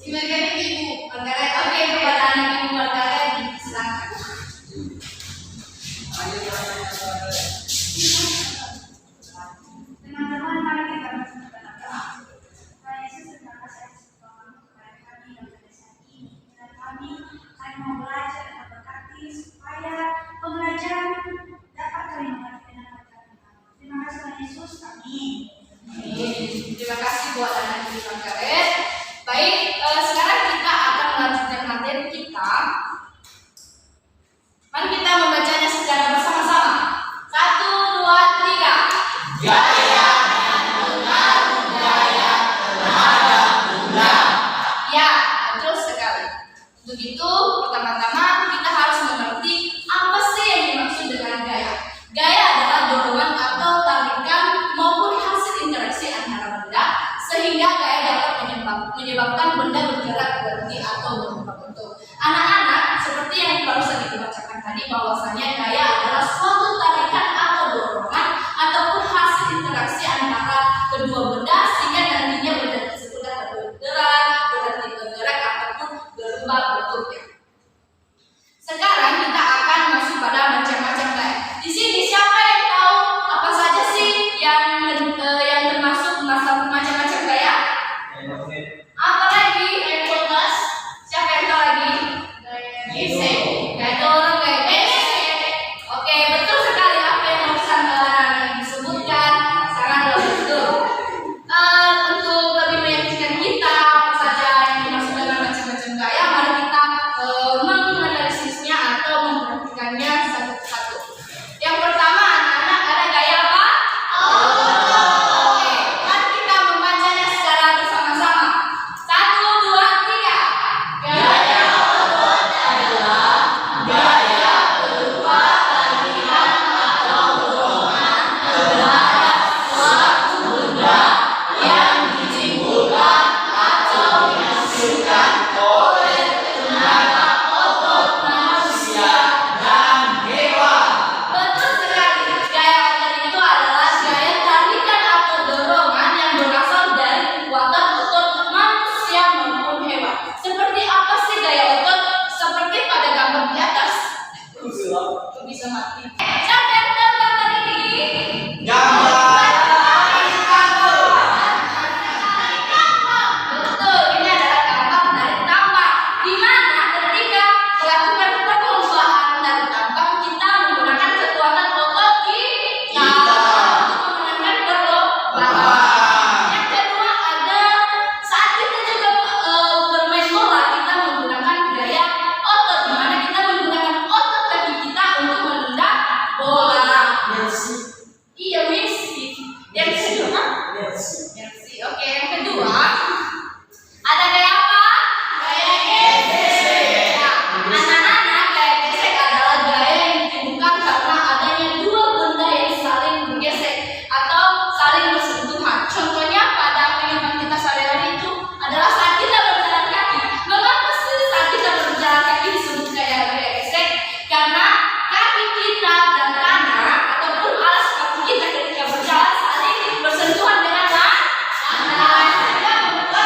Di bagian ibu Margaret. Oke, kepada anak ibu Margaret silakan. Teman-teman, mari kita berdoa. Tuhan Yesus, terima kasih atas pertolongan kepada kami dan pada saat ini. Dan kami mau belajar dan berkati supaya pembelajaran dapat kami mengerti dengan berkati. Terima kasih Tuhan Yesus. Amin. Terima kasih buat anak ibu Margaret. Baik, sekarang kita akan melanjutkan materi kita. Mari kita membacanya secara bersama-sama. 1, 2, 3. Gaya dan pengaruh budaya terhadap benda. Ya, betul sekali. Untuk itu, pertama-tama kita harus mengerti apa sih yang dimaksud dengan gaya. Gaya adalah dorongan atau tarikan maupun hasil interaksi antara benda, sehingga gaya dapat menyebabkan benda bergerak, berhenti, atau berubah bentuk. Anak-anak, seperti yang barusan dibacakan tadi, bahwasanya gaya adalah suatu tarikan atau dorongan ataupun hasil interaksi antara kedua benda, sehingga nantinya benda tersebut dapat bergerak, berhenti bergerak, ataupun berubah bentuknya. Sekarang kita akan masuk pada macam-macam gaya. Di sini siapa yang tahu apa saja sih yang termasuk macam-macam gaya? Apa lagi? Siapa yang tahu lagi? Gesek. Gaya dorong, gaya gesek. Oke, betul sekali apa yang barusan anak-anak disebutkan. Sangat betul. Untuk lebih meyakinkan kita apa saja yang dimaksud dengan macam-macam gaya, mari kita menganalisisnya atau memperhatikannya satu persatu. Yang pertama, anak-anak, ada gaya apa? Oke, mari kita membacanya secara bersama-sama. 1, 2, 3. Gaya otot adalah gaya berupa tarikan atau dorongan terhadap suatu benda yang ditimbulkan atau dihasilkan oleh tenaga otot manusia dan hewan. Betul sekali. Gaya otot itu adalah gaya tarikan atau dorongan yang berasal dari kekuatan otot manusia maupun hewan. Seperti apa sih gaya otot? Seperti pada gambar di atas. Bisa mati. Siapa yang tahu gambar ini? Betul, ini adalah gambar tarik tambang. Di mana ketika melakukan perlombaan tarik tambang, kita menggunakan kekuatan otot kita untuk memenangkan perlombaan. Yang kedua, ada saat kita juga bermain bola, kita menggunakan gaya otot, di mana kita menggunakan otot kaki kita untuk menendang bola. Iya, Messi. Yang kedua, Messi. Oke, yang kedua, ada gaya apa? Gaya gesek. Ya, anak-anak, gaya gesek adalah gaya yang ditimbulkan karena adanya dua benda yang saling bergesek atau saling bersentuhan. Contohnya pada kehidupan kita sehari-hari itu adalah saat kita berjalan kaki. Mengapa sih saat kita berjalan kaki disebut gaya gesek? Karena kaki kita dan tanah ataupun alas kaki kita ketika berjalan saling bersentuhan dengan tanah, sehingga membuat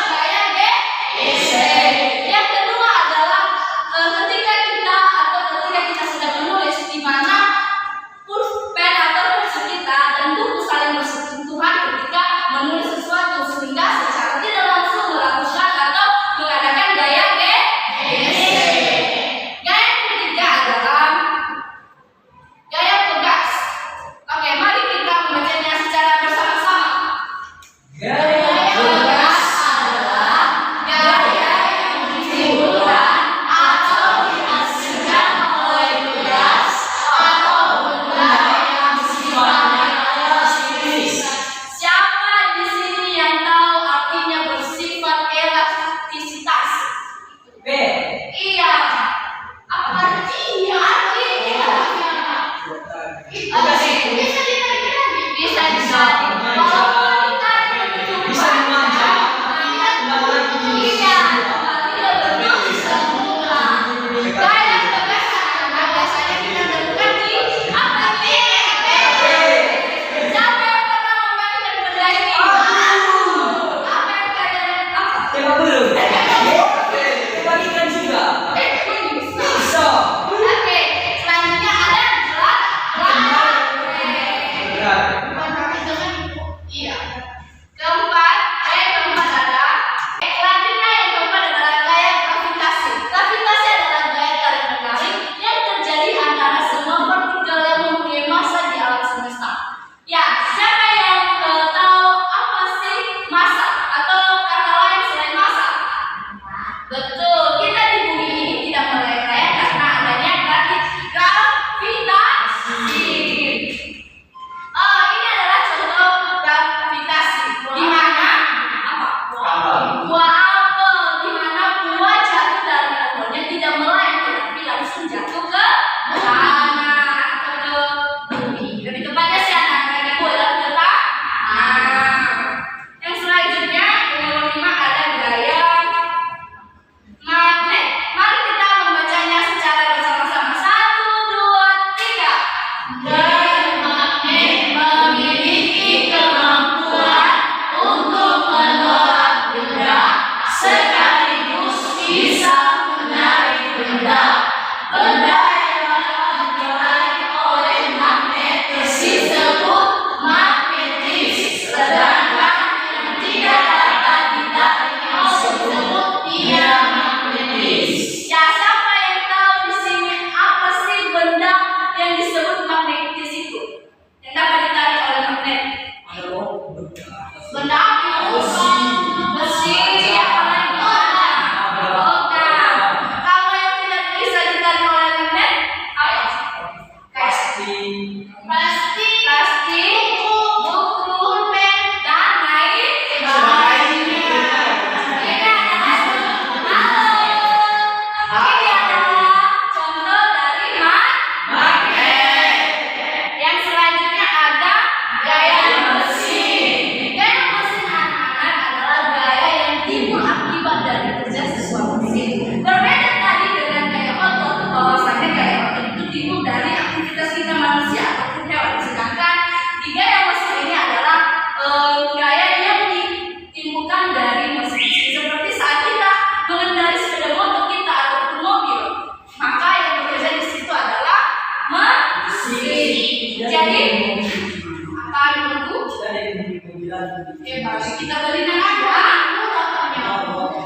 Kita beli aja.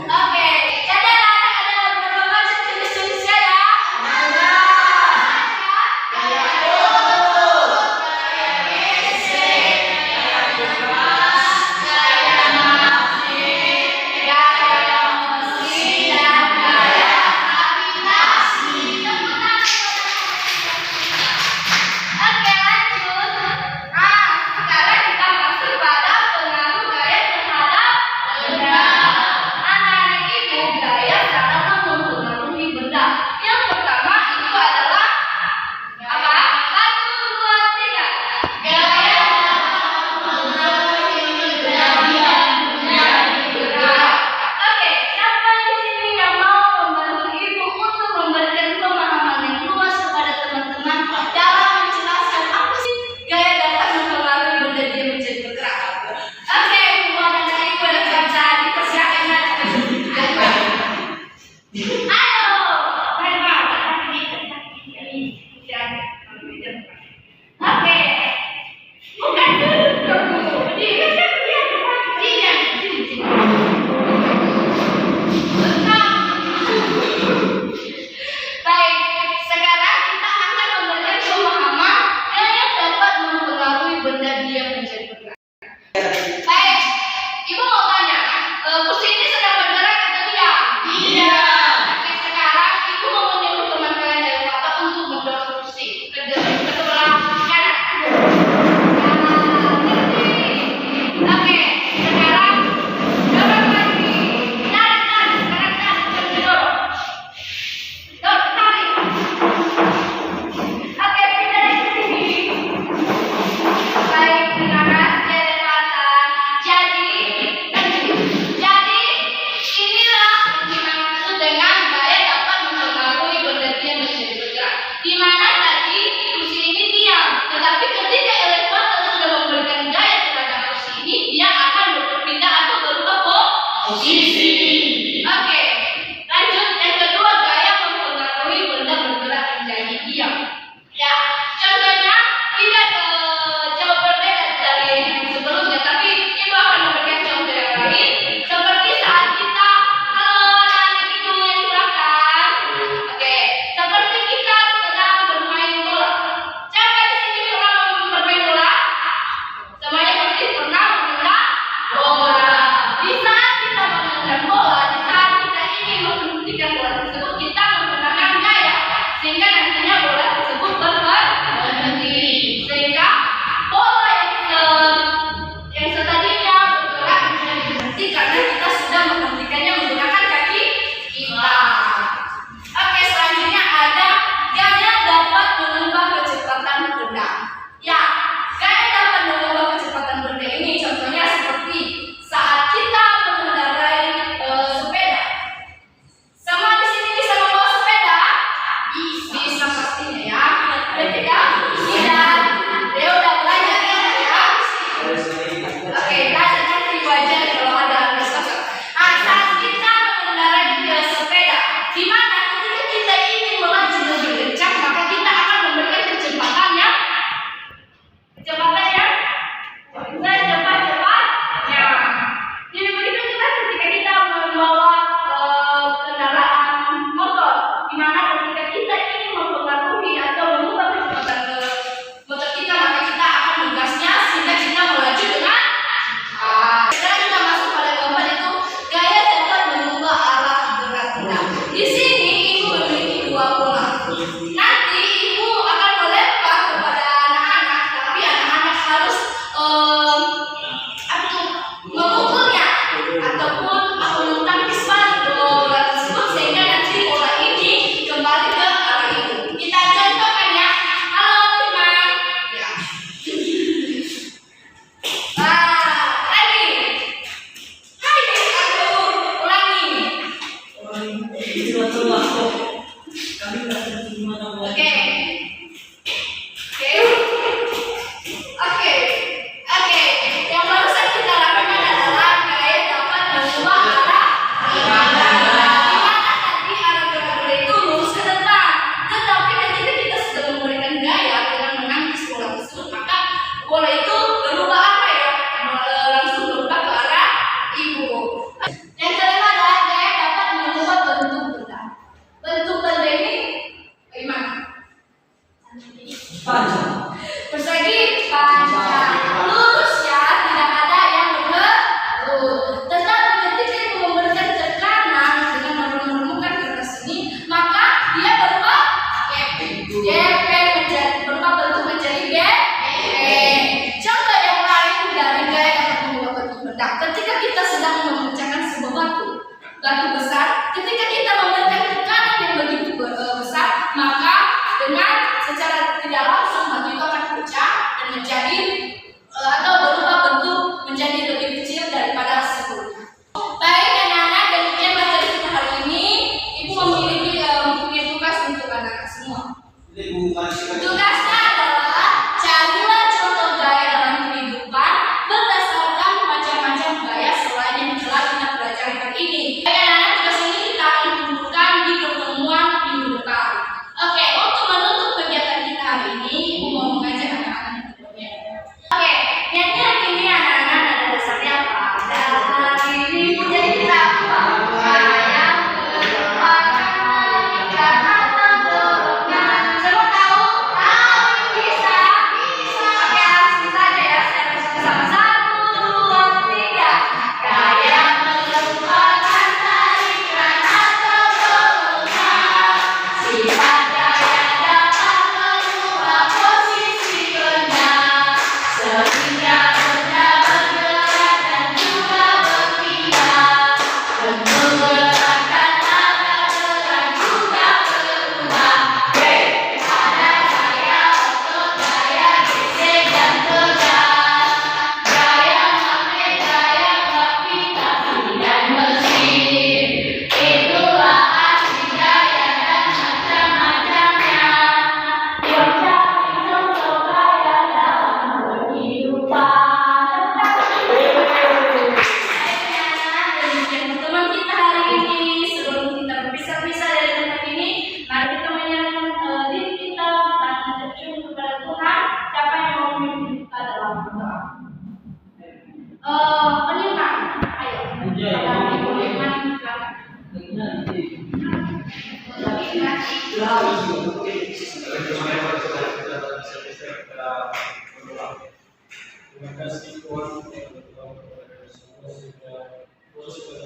Oke, jadi anak-anak ada berapa macam jenis-jenis gaya? Ada. Gaya gesek, gaya bebas, gaya masif, gaya mesin, dan gaya gravitasi. Tepuk tangan. Oke, lanjut. Sekarang kita masuk pada pengaruh gaya terhadap benda.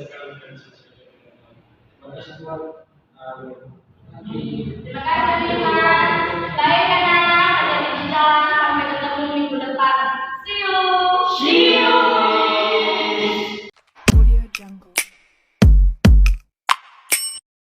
sekali dan selesai. Terima kasih Tuhan. Amin. Terima kasih Tuhan. Baik